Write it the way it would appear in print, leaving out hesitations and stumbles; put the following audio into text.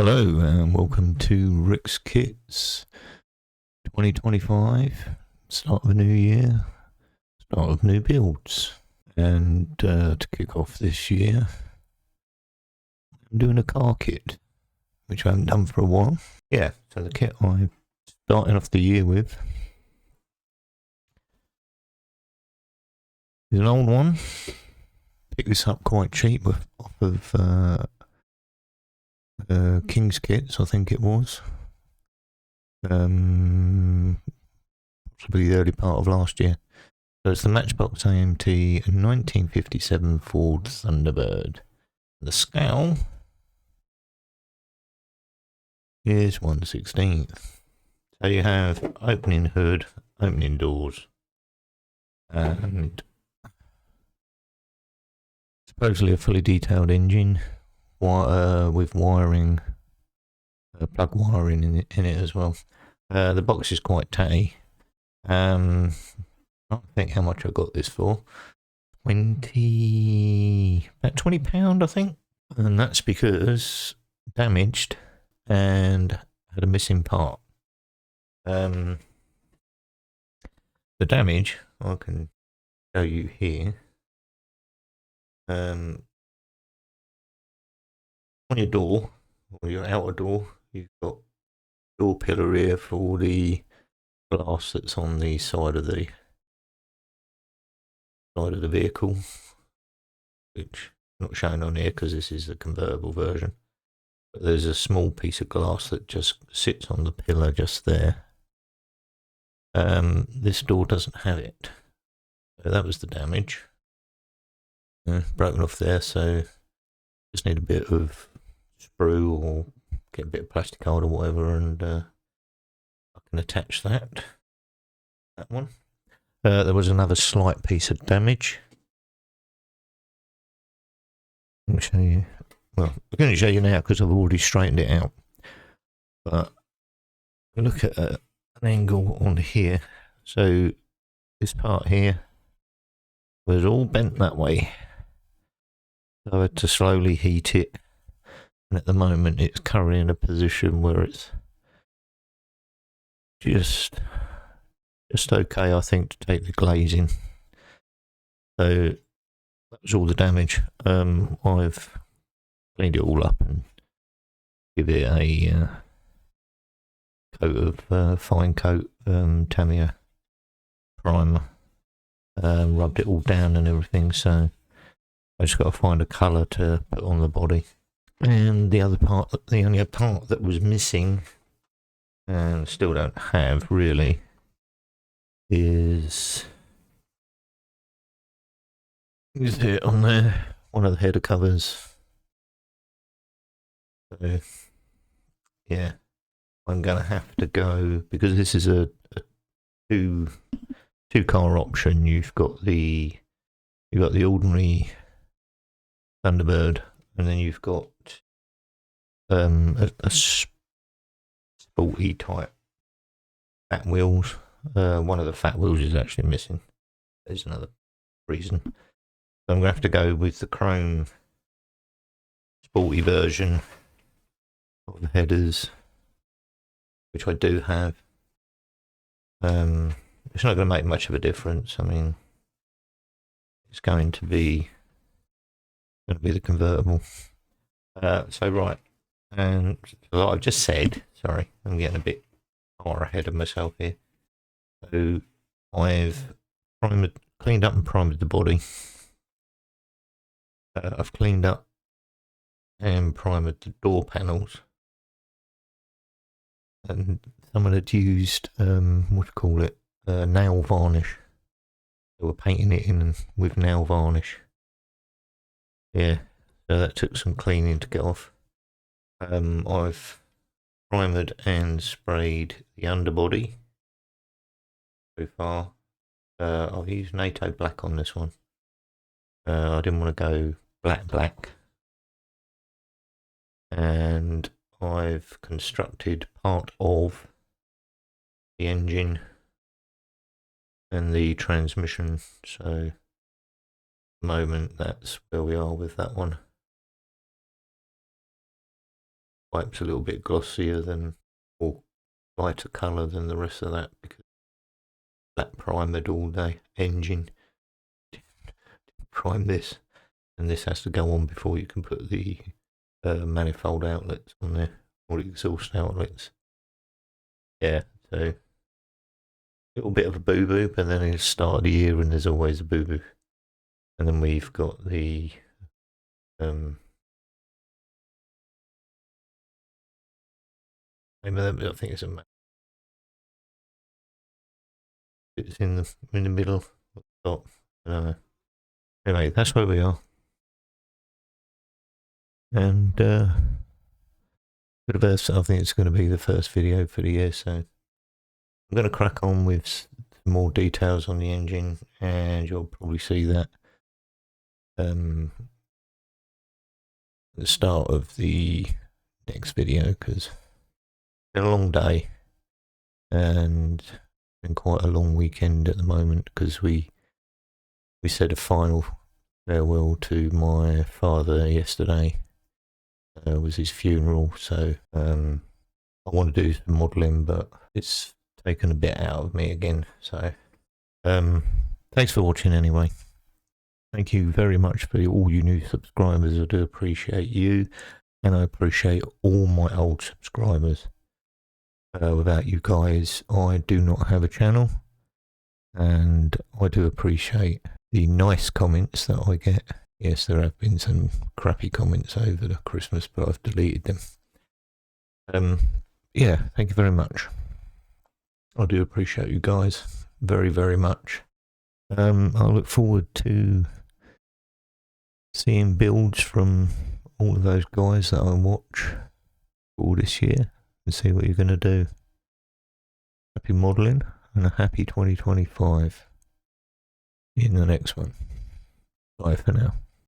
Hello and welcome to Rick's Kits 2025. Start of a new year, start of new builds. And to kick off this year, I'm doing a car kit, which I haven't done for a while. Yeah, so the kit I'm starting off the year with is an old one. Picked this up quite cheap off of King's Kits, I think it was. Possibly the early part of last year. So it's the Matchbox AMT 1957 Ford Thunderbird. The scale is 1/16. So you have opening hood, opening doors, and supposedly a fully detailed engine with wiring, plug wiring in it as well. The box is quite tatty. I don't think how much I got this for. About £20, I think. And that's because damaged and had a missing part. The damage I can show you here. On your door, or your outer door, you've got door pillar here for the glass that's on the side of the vehicle, which I'm not shown on here because this is the convertible version. But there's a small piece of glass that just sits on the pillar just there. This door doesn't have it. So that was the damage. Broken off there, so just need a bit of sprue or get a bit of plastic card or whatever, and I can attach that one. There was another slight piece of damage. Let me show you. Well, I'm going to show you now because I've already straightened it out. But look at an angle on here. So this part here was all bent that way. So I had to slowly heat it. And at the moment it's currently in a position where it's just okay, I think, to take the glazing. So that was all the damage. I've cleaned it all up and give it a coat of fine coat Tamiya primer. Rubbed it all down and everything, so I just got to find a colour to put on the body. And the only part that was missing, and still don't have really, is it on there? One of the header covers. So yeah, I'm gonna have to go, because this is a two car option. You've got the ordinary Thunderbird, and then you've got a sporty type fat wheels. One of the fat wheels is actually missing. There's another reason. So I'm gonna have to go with the chrome sporty version of the headers, which I do have. It's not going to make much of a difference. I mean, it's going to be the convertible. So right, and like I've just said, sorry, I'm getting a bit far ahead of myself here. So I've cleaned up and primed the body. I've cleaned up and primed the door panels. And someone had used nail varnish. They were painting it in with nail varnish. Yeah, so that took some cleaning to get off. I've primed and sprayed the underbody so far. I've used NATO black on this one. I didn't want to go black. And I've constructed part of the engine and the transmission, so at the moment that's where we are with that one. pipe's a little bit glossier than, or lighter colour than the rest of that, because that primered all day engine prime this, and this has to go on before you can put the manifold outlets on there, or exhaust outlets. Yeah, so little bit of a boo-boo, but then it's the start of the year and there's always a boo-boo. And then we've got the I think it's it's in the middle. Top. Anyway, that's where we are. And bit of a, I think it's going to be the first video for the year, so I'm going to crack on with some more details on the engine, and you'll probably see that at the start of the next video, because it's been a long day and been quite a long weekend at the moment, because we said a final farewell to my father yesterday. Was his funeral, so I want to do some modelling, but it's taken a bit out of me again. So thanks for watching anyway. Thank you very much for all you new subscribers. I do appreciate you, and I appreciate all my old subscribers. Without you guys, I do not have a channel, and I do appreciate the nice comments that I get. Yes, there have been some crappy comments over the Christmas, but I've deleted them. Yeah, thank you very much. I do appreciate you guys very, very much. I look forward to seeing builds from all of those guys that I watch all this year, and see what you're going to do. Happy modelling and a happy 2025 in the next one. Bye for now.